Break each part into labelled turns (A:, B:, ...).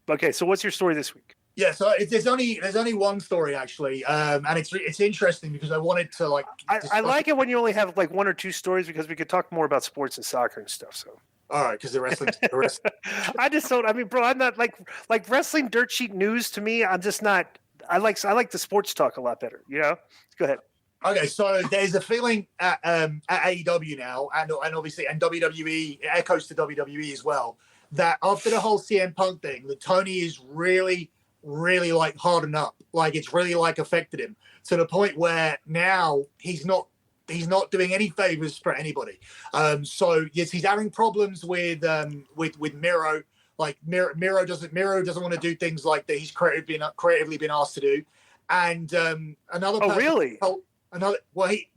A: Okay, so what's your story this week?
B: Yeah, so there's only one story actually, and it's interesting because I wanted to like.
A: I like it when you only have like one or two stories because we could talk more about sports and soccer and stuff. So
B: all right, because the wrestling.
A: I just don't. I mean, bro, I'm not like wrestling dirt sheet news to me. I'm just not. I like the sports talk a lot better. You know. Go ahead.
B: Okay, so there's a feeling at AEW now, and obviously and WWE, it echoes to WWE as well, that after the whole CM Punk thing, that Tony is really like hardened up, like it's really like affected him to the point where now he's not doing any favors for anybody. So yes, he's having problems with Miro. Like Miro doesn't want to do things like that he's creatively been asked to do, and another.
A: Oh really?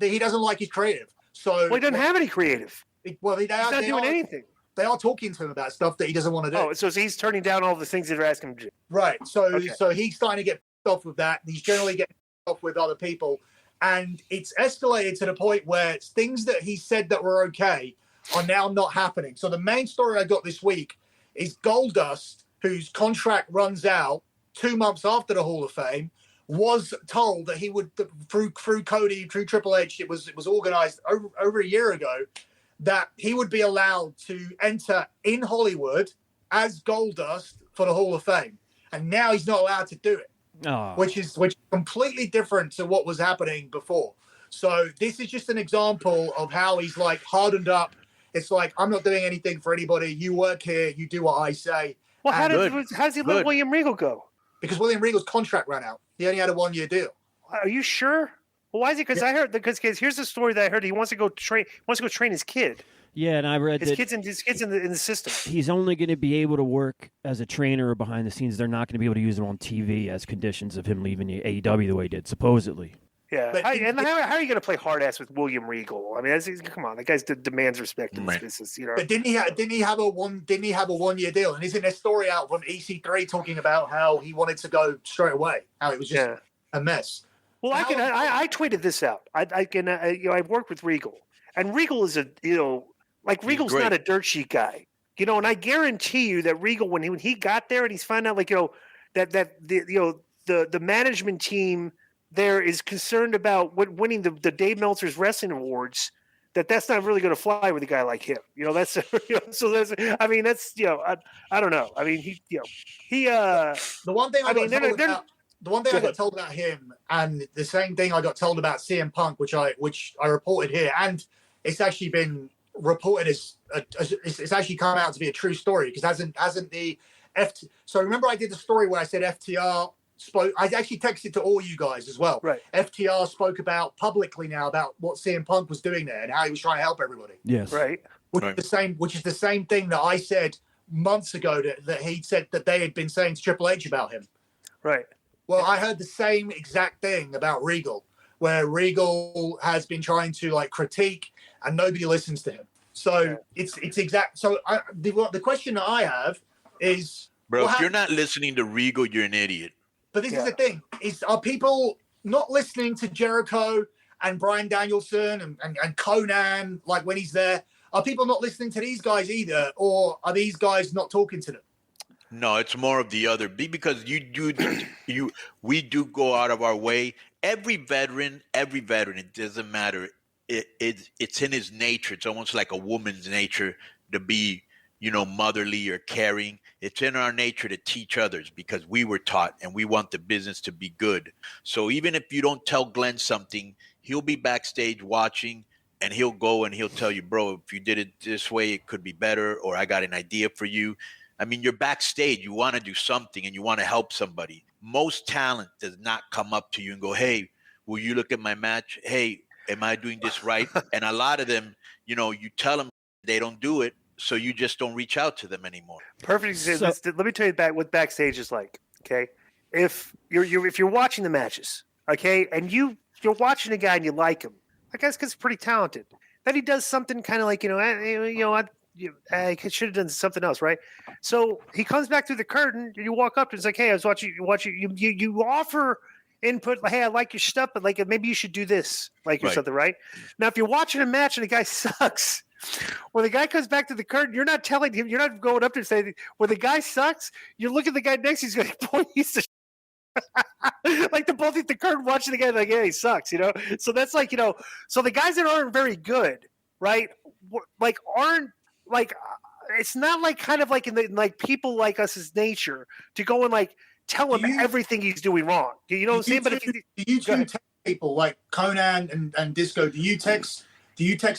B: He doesn't like his creative. So
A: he doesn't have any creative.
B: He's not
A: doing anything.
B: They are talking to him about stuff that he doesn't want to do.
A: Oh, so he's turning down all the things that are asking him to do.
B: Right. So he's starting to get off with that. He's generally getting off with other people. And it's escalated to the point where it's things that he said that were okay are now not happening. So the main story I got this week is Goldust, whose contract runs out 2 months after the Hall of Fame, was told that he would, through Cody, through Triple H, it was organized over a year ago, that he would be allowed to enter in Hollywood as Goldust for the Hall of Fame. And now he's not allowed to do it, which is completely different to what was happening before. So this is just an example of how he's like hardened up. It's like, I'm not doing anything for anybody. You work here. You do what I say.
A: Well, how does he let William Regal go?
B: Because William Regal's contract ran out. He only had a 1 year deal.
A: Are you sure? Well, why is he? Because I heard because here's the story that I heard. He wants to go train. His kid.
C: Yeah, and I read
A: his kid's in the system.
C: He's only going to be able to work as a trainer or behind the scenes. They're not going to be able to use him on TV as conditions of him leaving AEW the way he did, supposedly.
A: Yeah, how are you going to play hard ass with William Regal? I mean, come on, that guy demands respect in this business, you know.
B: But didn't he have a 1 year deal? And isn't there a story out from EC3 talking about how he wanted to go straight away? How it was just a mess.
A: Well, I tweeted this out. I've worked with Regal, and Regal is Regal's not a dirt sheet guy, you know. And I guarantee you that Regal, when he got there and he's found out, the management team there is concerned about winning the Dave Meltzer's Wrestling Awards, that's not really going to fly with a guy like him. You know, that's so that's. I mean, that's I don't know. I mean, the
B: one thing I got told about him, and the same thing I got told about CM Punk, which I reported here, and it's actually been reported as it's actually come out to be a true story because hasn't the So remember I did the story where I said FTR spoke. I actually texted to all you guys as well.
A: Right.
B: FTR spoke about publicly now about what CM Punk was doing there and how he was trying to help everybody.
C: Yes.
A: Right.
B: Which is the same thing that I said months ago that he said that they had been saying to Triple H about him.
A: Right.
B: Well, I heard the same exact thing about Regal, where Regal has been trying to critique and nobody listens to him. So it's exact. So the question that I have is,
D: bro, if you're not listening to Regal, you're an idiot.
B: But this is the thing: are people not listening to Jericho and Bryan Danielson and Konnan when he's there? Are people not listening to these guys either, or are these guys not talking to them?
D: No, it's more of the other. Because we do go out of our way. Every veteran, it doesn't matter. It's in his nature. It's almost like a woman's nature to be, motherly or caring. It's in our nature to teach others because we were taught and we want the business to be good. So even if you don't tell Glenn something, he'll be backstage watching and he'll go and he'll tell you, bro, if you did it this way, it could be better, or I got an idea for you. I mean, you're backstage, you want to do something and you want to help somebody. Most talent does not come up to you and go, hey, will you look at my match? Hey, am I doing this right? And a lot of them, you tell them they don't do it, so you just don't reach out to them anymore.
A: Perfect. So, let me tell you what backstage is like. Okay, if you're watching the matches, okay, and you're watching a guy and you like him, I guess because he's pretty talented. Then he does something kind of like I should have done something else, right? So he comes back through the curtain, and you walk up and it's like, hey, I was watching. You offer input, like, hey, I like your stuff, but maybe you should do this, or something, right? Now, if you're watching a match and the guy sucks, when the guy comes back to the curtain, you're not telling him, you're not going up to say, when the guy sucks, you look at the guy next, he's going, boy, he's the like the both at the curtain watching the guy like, yeah, he sucks, So that's like, so the guys that aren't very good, right? Like aren't like, it's not like kind of like in the like people like us' nature to go and like tell him everything he's doing wrong. You know what I'm saying? But
B: do you text people like Konnan and Disco? Do you text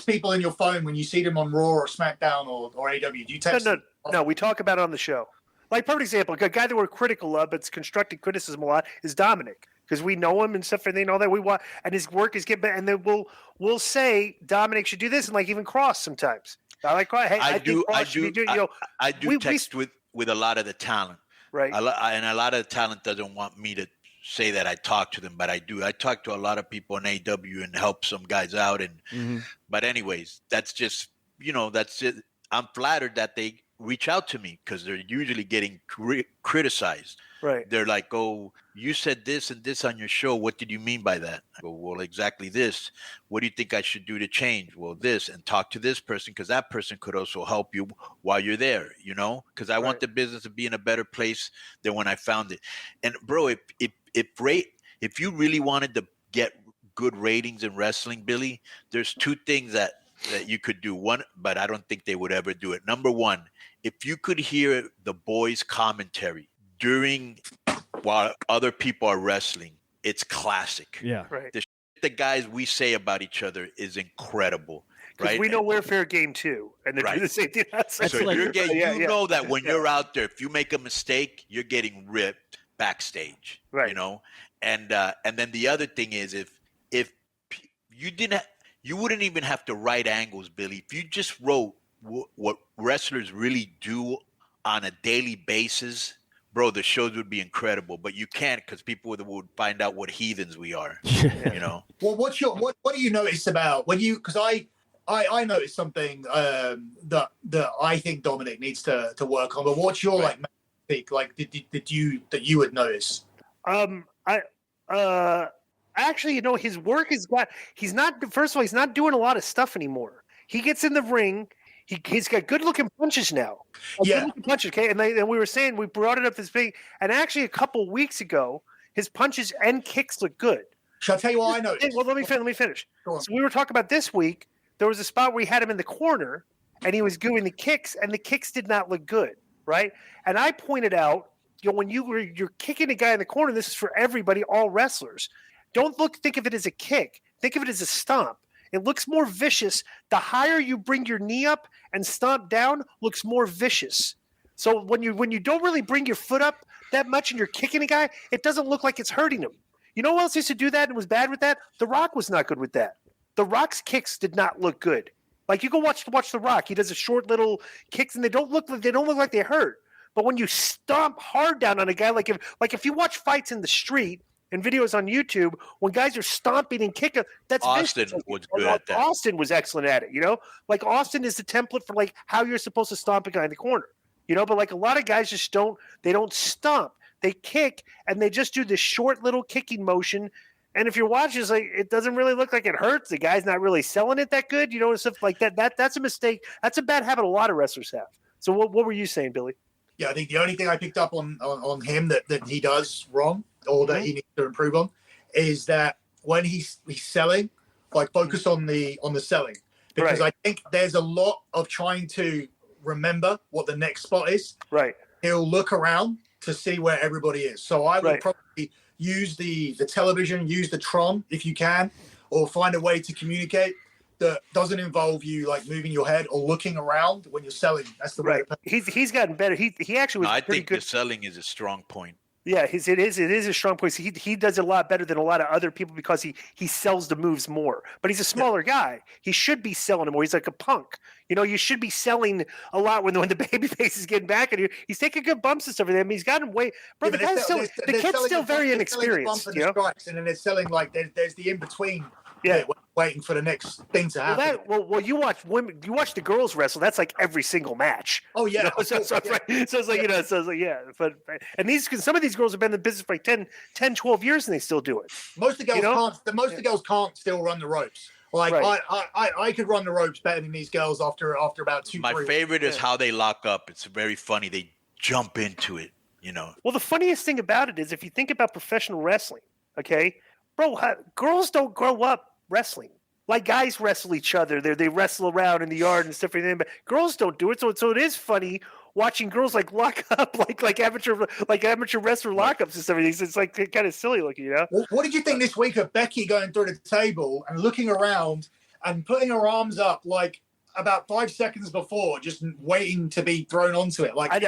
B: people in your phone when you see them on Raw or SmackDown or AEW? Do you text?
A: No. We talk about it on the show. Like, perfect example, a guy that we're critical of, but constructive criticism a lot, is Dominic, because we know him and stuff, and all that we want, and his work is getting better. And then we'll say Dominic should do this, and like even Cross sometimes. I like Cross. Hey, I do
D: text with a lot of the talent,
A: right?
D: And a lot of the talent doesn't want me to say that I talk to them, but I do. I talk to a lot of people in AEW and help some guys out, and but anyways, that's just that's it. I'm flattered that they reach out to me because they're usually getting criticized.
A: Right.
D: They're like, "Oh, you said this and this on your show. What did you mean by that?" I go, "Well, exactly this. What do you think I should do to change?" "Well, this, and talk to this person because that person could also help you while you're there, because I want the business to be in a better place than when I found it." And bro, if you really wanted to get good ratings in wrestling, Billy, there's two things that you could do. One, but I don't think they would ever do it. Number one, if you could hear the boys' commentary while other people are wrestling, it's classic.
C: Yeah.
A: Right.
D: The guys we say about each other is incredible. Right?
A: We know we're fair game too, and they're doing the same thing.
D: So you know that when you're out there, if you make a mistake, you're getting ripped backstage.
A: Right.
D: And then the other thing is if you didn't. You wouldn't even have to write angles, Billy. If you just wrote what wrestlers really do on a daily basis, bro, the shows would be incredible. But you can't because people would find out what heathens we are.
B: Well, what do you notice about when you? Because I noticed something that I think Dominic needs to work on. But what's your did you would notice?
A: Actually, his work he's not doing a lot of stuff anymore. He gets in the ring. He's got good looking punches now. Good looking punches, okay? And we were saying, we brought it up this big, and actually a couple weeks ago, his punches and kicks look good.
B: Shall I tell you what I noticed?
A: Well, let me finish. So we were talking about this week, there was a spot where he had him in the corner, and he was doing the kicks, and the kicks did not look good, right? And I pointed out, when you're kicking a guy in the corner, this is for everybody, all wrestlers. Don't think of it as a kick. Think of it as a stomp. It looks more vicious. The higher you bring your knee up and stomp down, looks more vicious. So when you don't really bring your foot up that much and you're kicking a guy, it doesn't look like it's hurting him. You know who else used to do that and was bad with that? The Rock was not good with that. The Rock's kicks did not look good. Like, you go watch The Rock. He does a short little kicks and they don't look like they hurt. But when you stomp hard down on a guy, like if you watch fights in the street and videos on YouTube, when guys are stomping and kicking, that's
D: Austin was good at that.
A: Austin was excellent at it, Like, Austin is the template for like how you're supposed to stomp a guy in the corner, But like a lot of guys just don't stomp. They kick and they just do this short little kicking motion. And if you're watching, it's like, it doesn't really look like it hurts. The guy's not really selling it that good, and stuff like that. That's a mistake. That's a bad habit a lot of wrestlers have. So what were you saying, Billy?
B: Yeah, I think the only thing I picked up on him that he does wrong or that he needs to improve on is that when he's selling, like, focus on the selling, because I think there's a lot of trying to remember what the next spot is.
A: Right.
B: He'll look around to see where everybody is. So I would probably use the television, use the Tron if you can, or find a way to communicate that doesn't involve you like moving your head or looking around when you're selling. That's the way.
A: He's gotten better. He actually was.
D: I
A: pretty
D: think
A: good.
D: the selling is a strong point.
A: Yeah, it is a strong point. He does it a lot better than a lot of other people because he sells the moves more. But he's a smaller guy. He should be selling them more. He's like a punk. You should be selling a lot when the baby face is getting back, and he's taking good bumps and stuff. I mean, he's gotten way. Bro, the kid's still very inexperienced.
B: And then they're selling like there's the in between. Yeah, waiting for the next thing to happen.
A: Well, you watch the girls wrestle. That's like every single match.
B: Oh yeah.
A: So it's like, but some of these girls have been in the business for like 10, 12 years and they still do it.
B: Most of the girls can't. Most of the girls can't still run the ropes. Like
A: Right.
B: I could run the ropes better than these girls after about 2-3
D: My
B: weeks.
D: favorite is
A: Yeah.
D: how they lock up. It's very funny. They jump into it, you know.
A: Well, the funniest thing about it is if you think about professional wrestling, okay, bro, girls don't grow up wrestling. Like guys wrestle each other. They wrestle around in the yard and stuff like that. But girls don't do it. So it is funny watching girls like lock up like amateur wrestler lockups and stuff. It's like kind of silly looking, you know.
B: What did you think this week of Becky going through the table and looking around and putting her arms up like about 5 seconds before, just waiting to be thrown onto it? Like
A: I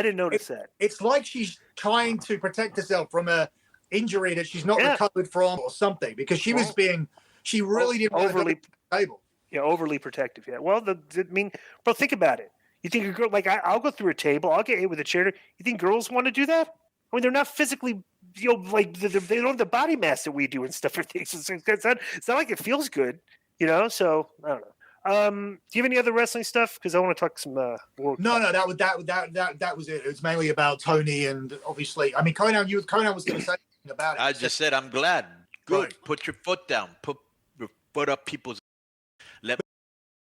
A: didn't notice that.
B: It's like she's trying to protect herself from a injury that she's not
A: Yeah.
B: recovered from or something, because she was she really didn't want to go to the table.
A: Yeah, overly protective. Yeah. Well, bro, think about it. You think a girl like I'll go through a table, I'll get hit with a chair. You think girls want to do that? I mean, they're not physically, like they don't have the body mass that we do and stuff. It's not like it feels good, you know. So I don't know. Do you have any other wrestling stuff? Because I want to talk some.
B: No, that was it. It was mainly about Tony, and obviously, I mean, Konnan was going to say something about it.
D: I just said I'm glad. Good.
B: Right.
D: Put your foot down. Put your foot up people's. Let me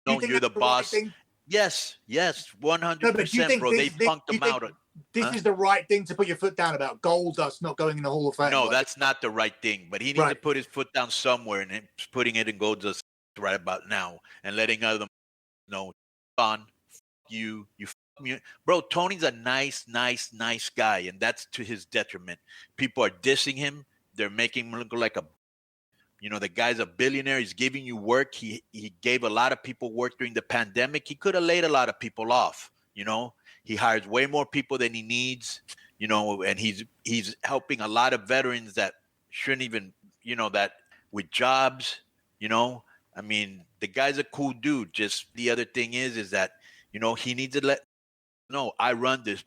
B: You
D: know
B: think
D: you're the
B: that's right
D: boss.
B: thing?
D: Yes,
B: No, but do you
D: 100%,
B: think
D: bro. They punked
B: you
D: him
B: think
D: out.
B: This is the right thing to put your foot down about Goldust not going in the Hall of Fame.
D: No,
B: Like,
D: that's not the right thing. But he needs to put his foot down somewhere, and he's putting it in Goldust right about now, and letting other know, on you, me. Bro. Tony's a nice guy, and that's to his detriment. People are dissing him. They're making him look like a. You know, the guy's a billionaire. He's giving you work. He gave a lot of people work during the pandemic. He could have laid a lot of people off. You know, he hires way more people than he needs. You know, and he's helping a lot of veterans that shouldn't even, you know, that with jobs. You know, I mean, the guy's a cool dude. Just the other thing is that, you know, he needs to let know I run this.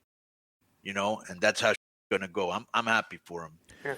D: You know, and that's how it's gonna go. I'm happy for him.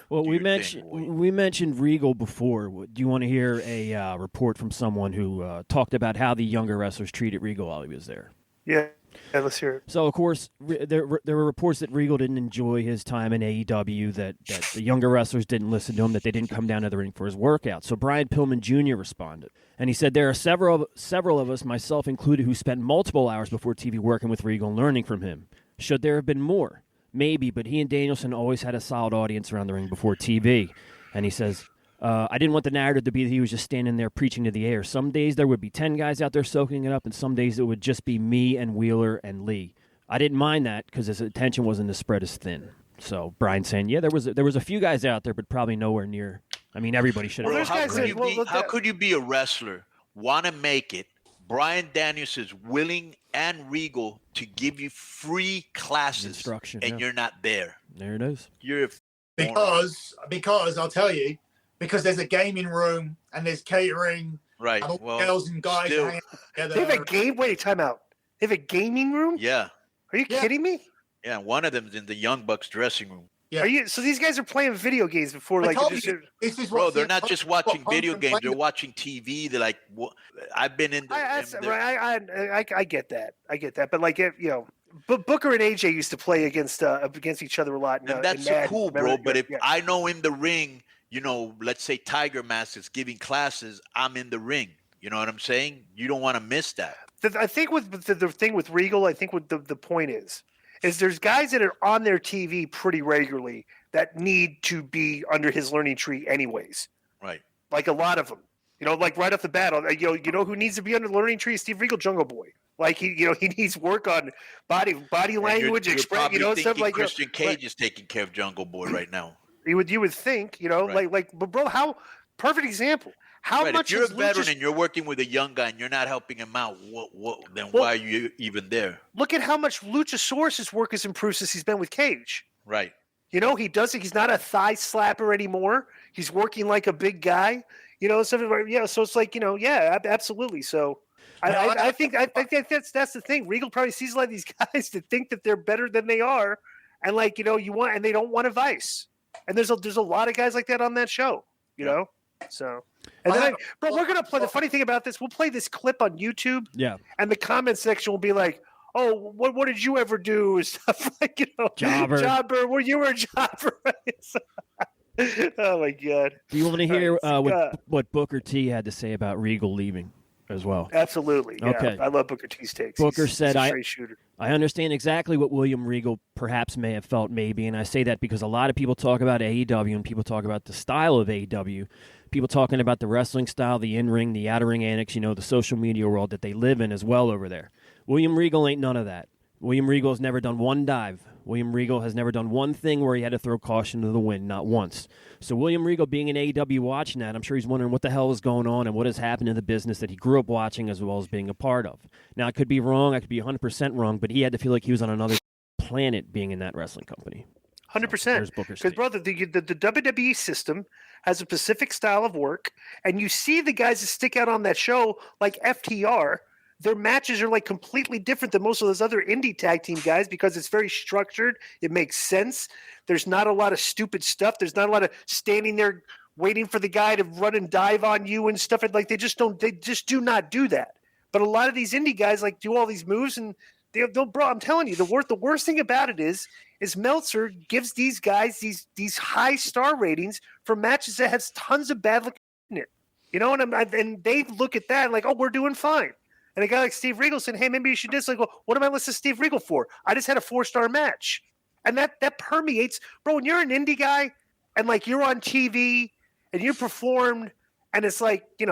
C: Well,
D: Do
C: we
D: your thing, boy.
C: mentioned Regal before. Do you want to hear a report from someone who talked about how the younger wrestlers treated Regal while he was there?
A: Yeah, let's hear it.
C: So, of course, there were reports that Regal didn't enjoy his time in AEW, that the younger wrestlers didn't listen to him, that they didn't come down to the ring for his workout. So Brian Pillman Jr. responded, and he said, there are several of us, myself included, who spent multiple hours before TV working with Regal and learning from him. Should there have been more? Maybe, but he and Danielson always had a solid audience around the ring before TV. And he says, I didn't want the narrative to be that he was just standing there preaching to the air. Some days there would be 10 guys out there soaking it up, and some days it would just be me and Wheeler and Lee. I didn't mind that because his attention wasn't to spread as thin. So Brian saying, yeah, there was a few guys out there, but probably nowhere near. I mean, everybody should have.
A: Well, there's
D: How could you be a wrestler, want to make it? Brian Daniels is willing and Regal to give you free classes,
C: Instruction,
D: and
C: yeah.
D: you're not there.
C: There it is.
D: You're
B: because I'll tell you, because there's a gaming room and there's catering
D: right.
B: and all
D: Well,
B: girls and guys
D: still-
B: hanging together.
A: They have a game. Wait, time out. They have a gaming room.
D: yeah,
A: Are you kidding me?
D: yeah. One of them's in the Young Bucks dressing room.
B: Yeah.
A: Are you? So these guys are playing video games before,
B: I
A: like,
B: told
A: just-
B: you, this is
D: Bro,
B: what
D: they're
B: CM
D: not
B: Punk-
D: just
B: what
D: watching
B: Punk
D: video
B: complained
D: games. They're watching TV. They're like, I've been in the.
A: I get that. I get that. But like, you know, Booker and AJ used to play against each other a lot.
D: And that's
A: in
D: so
A: Madden,
D: cool,
A: remember?
D: bro. But if
A: Yeah.
D: I know in the ring, you know, let's say Tiger Mask is giving classes, I'm in the ring. You know what I'm saying? You don't want to miss that.
A: I think with the thing with Regal, I think what the point is there's guys that are on their TV pretty regularly that need to be under his learning tree anyways.
D: Right.
A: Like a lot of them, you know, like right off the bat, you know who needs to be under the learning tree? Steve Regal, Jungle Boy. Like he needs work on body
D: And
A: language,
D: you're
A: express,
D: probably
A: you know, stuff
D: thinking
A: like
D: Christian Cage is taking care of Jungle Boy right now.
A: You would think, you know,
D: Right.
A: but bro, how perfect example. How
D: Right.
A: much
D: If you're a
A: has
D: veteran
A: Lucha-
D: and you're working with a young guy and you're not helping him out, then why are you even there?
A: look at how much Luchasaurus's work has improved since he's been with Cage.
D: Right.
A: You know, he does it. He's not a thigh slapper anymore. He's working like a big guy. You know, so yeah. So it's like, you know, yeah, absolutely. So I think that's the thing. Regal probably sees a lot of these guys that think that they're better than they are, and like, you know, and they don't want advice. And there's a lot of guys like that on that show. You know, so. And then, bro, we're gonna play. The funny thing about this, we'll play this clip on YouTube.
C: Yeah.
A: And the comment section will be like, "Oh, what did you ever do?" Stuff like, you know,
C: Jobber.
A: Well, you were a jobber. So, Oh my God!
C: Do you want to hear
A: Right,
C: what Booker T had to say about Regal leaving as well?
A: absolutely. Yeah,
C: Okay.
A: I love Booker T's takes.
C: Booker
A: He's
C: said,
A: a straight shooter.
C: I understand exactly what William Regal perhaps may have felt, maybe, and I say that because a lot of people talk about AEW and people talk about the style of AEW, people talking about the wrestling style, the in-ring, the outer-ring annex, the social media world that they live in as well over there. William Regal ain't none of that. William Regal has never done one dive. William Regal has never done one thing where he had to throw caution to the wind, not once. So William Regal being in AEW watching that, I'm sure he's wondering what the hell is going on and what has happened in the business that he grew up watching as well as being a part of. Now, I could be wrong. I could be 100% wrong, but he had to feel like he was on another planet being in that wrestling company.
A: 100%. Because, brother, the WWE system has a specific style of work, and you see the guys that stick out on that show, like FTR, their matches are like completely different than most of those other indie tag team guys because it's very structured. It makes sense. There's not a lot of stupid stuff. There's not a lot of standing there waiting for the guy to run and dive on you and stuff. Like they just do not do that. But a lot of these indie guys like do all these moves and they'll bro, I'm telling you, the worst thing about it is Meltzer gives these guys these high star ratings for matches that has tons of bad luck in it. And they look at that and like, oh, we're doing fine. And a guy like Steve Regal said, hey, maybe you should just like, well, what am I listening to Steve Regal for? I just had a 4-star match. And that permeates. Bro, when you're an indie guy and like you're on TV and you performed and it's like, you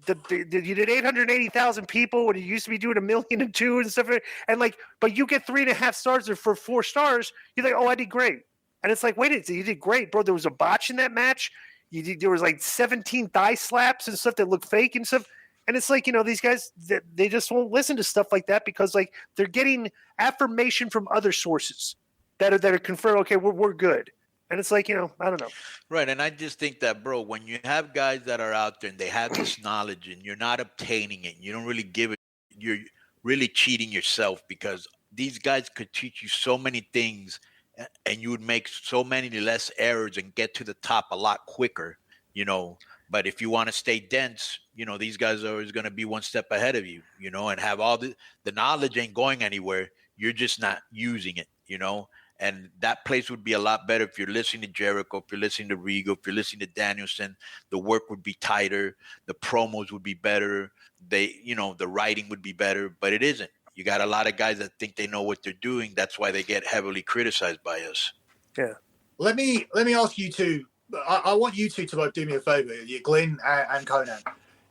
A: did 880,000 people when you used to be doing 1.2 million and stuff. And like, but you get 3.5 stars for 4 stars. You're like, oh, I did great. And it's like, wait, you did great, bro. There was a botch in that match. There was like 17 thigh slaps and stuff that looked fake and stuff. And it's like, these guys, they just won't listen to stuff like that because like they're getting affirmation from other sources that are confirmed. Okay, we're good. And it's like, I don't know.
D: Right. And I just think that, bro, when you have guys that are out there and they have this knowledge and you're not obtaining it, you don't really give it, you're really cheating yourself because these guys could teach you so many things and you would make so many less errors and get to the top a lot quicker, But if you want to stay dense, these guys are always going to be one step ahead of you, and have all the knowledge ain't going anywhere. You're just not using it, and that place would be a lot better if you're listening to Jericho, if you're listening to Regal, if you're listening to Danielson. The work would be tighter. The promos would be better. The writing would be better, but it isn't. You got a lot of guys that think they know what they're doing. That's why they get heavily criticized by us.
A: Yeah.
B: Let me ask you two. I want you two to both do me a favor, Glenn and Konnan.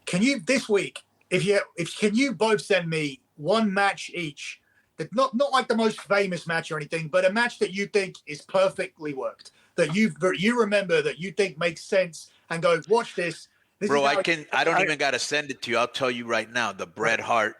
B: Can you this week, can you both send me one match each? That not like the most famous match or anything, but a match that you think is perfectly worked, that you remember, that you think makes sense, and go watch this.
D: Bro, I don't even gotta send it to you. I'll tell you right now, the Bret Hart,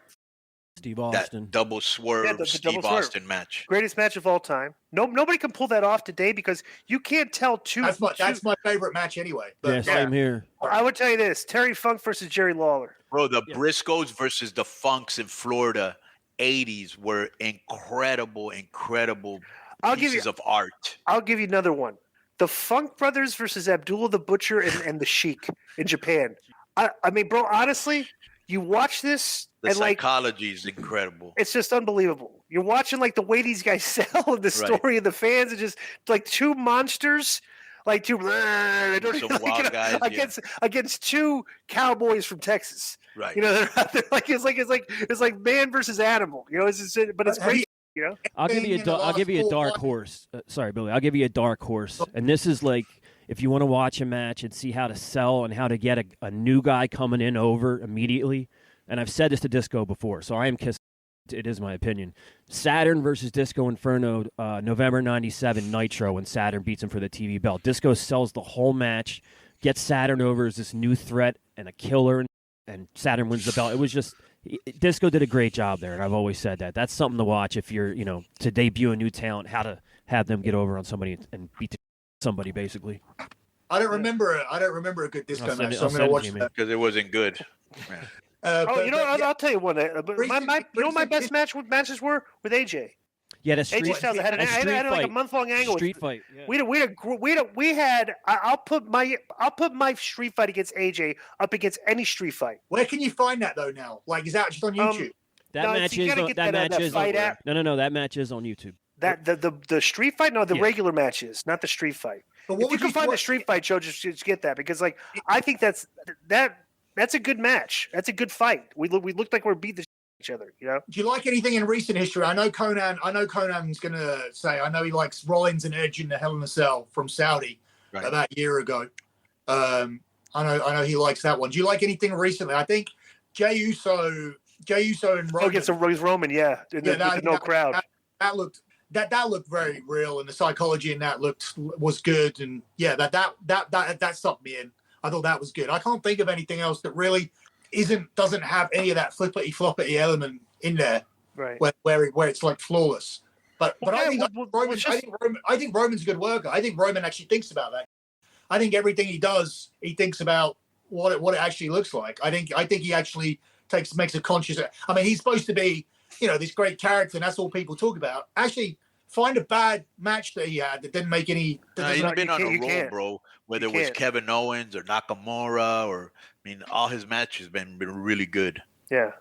C: Steve Austin,
D: that double swerve, Steve Austin match,
A: greatest match of all time. Nobody can pull that off today because you can't tell two.
B: That's my favorite match anyway. But,
C: same here.
A: I would tell you this: Terry Funk versus Jerry Lawler.
D: Bro, the Briscoes versus the Funks in Florida. 80s were incredible pieces of art.
A: I'll give you another one. The Funk Brothers versus Abdullah the Butcher and the Sheik in Japan. I mean, bro, honestly, you watch this
D: the psychology is incredible.
A: It's just unbelievable. You're watching like the way these guys sell and the story of the fans and just like two monsters. Like two
D: wild guys
A: against two cowboys from Texas.
D: Right.
A: They're out there like it's like man versus animal. But it's great.
C: I'll give you a dark horse. Sorry, Billy. I'll give you a dark horse. And this is like if you want to watch a match and see how to sell and how to get a new guy coming in over immediately. And I've said this to Disco before, so I am kissing. It is my opinion. Saturn versus Disco Inferno, November 97 Nitro, when Saturn beats him for the TV belt. Disco sells the whole match, gets Saturn over as this new threat and a killer, and Saturn wins the belt. It was just Disco did a great job there, and I've always said that. That's something to watch if you're, to debut a new talent, how to have them get over on somebody and beat somebody, basically.
B: I don't remember a good Disco match, so I'm going to watch that
D: because it wasn't good.
A: I'll tell you one. My best matches were with AJ.
C: Yeah, that's
A: AJ Styles. I had like a month-long angle.
C: Street fight.
A: Yeah. We had. I'll put my street fight against AJ up against any street fight.
B: Where can you find that though now? Like, is that just on YouTube?
C: That match is on YouTube.
A: That the street fight? No, the
C: Yeah.
A: regular matches, not the street fight.
B: But
A: If
B: what
A: you
B: would
A: can
B: you
A: find the
B: what-
A: street fight, Joe, just get that because like I think that's a good match. That's a good fight. We looked like we're beating each other. You know.
B: Do you like anything in recent history? I know Konnan's going to say, I know he likes Rollins and Edge in the Hell in a Cell from Saudi about a year ago. I know he likes that one. Do you like anything recently? I think Jey Uso and Roman.
A: Against Roman, yeah. With no crowd.
B: That looked very real, and the psychology in that was good, and yeah, that sucked me in. I thought that was good. I can't think of anything else that really doesn't have any of that flippity floppity element in there,
A: right?
B: Where it's like flawless. But I think Roman's a good worker. I think Roman actually thinks about that. I think everything he does, he thinks about what it actually looks like. I think he actually makes a conscious. I mean, he's supposed to be, this great character, and that's all people talk about. Actually, find a bad match that he had that didn't make any.
D: He's been on a roll, bro. Whether it was Kevin Owens or Nakamura, or all his matches been really good.
A: Yeah.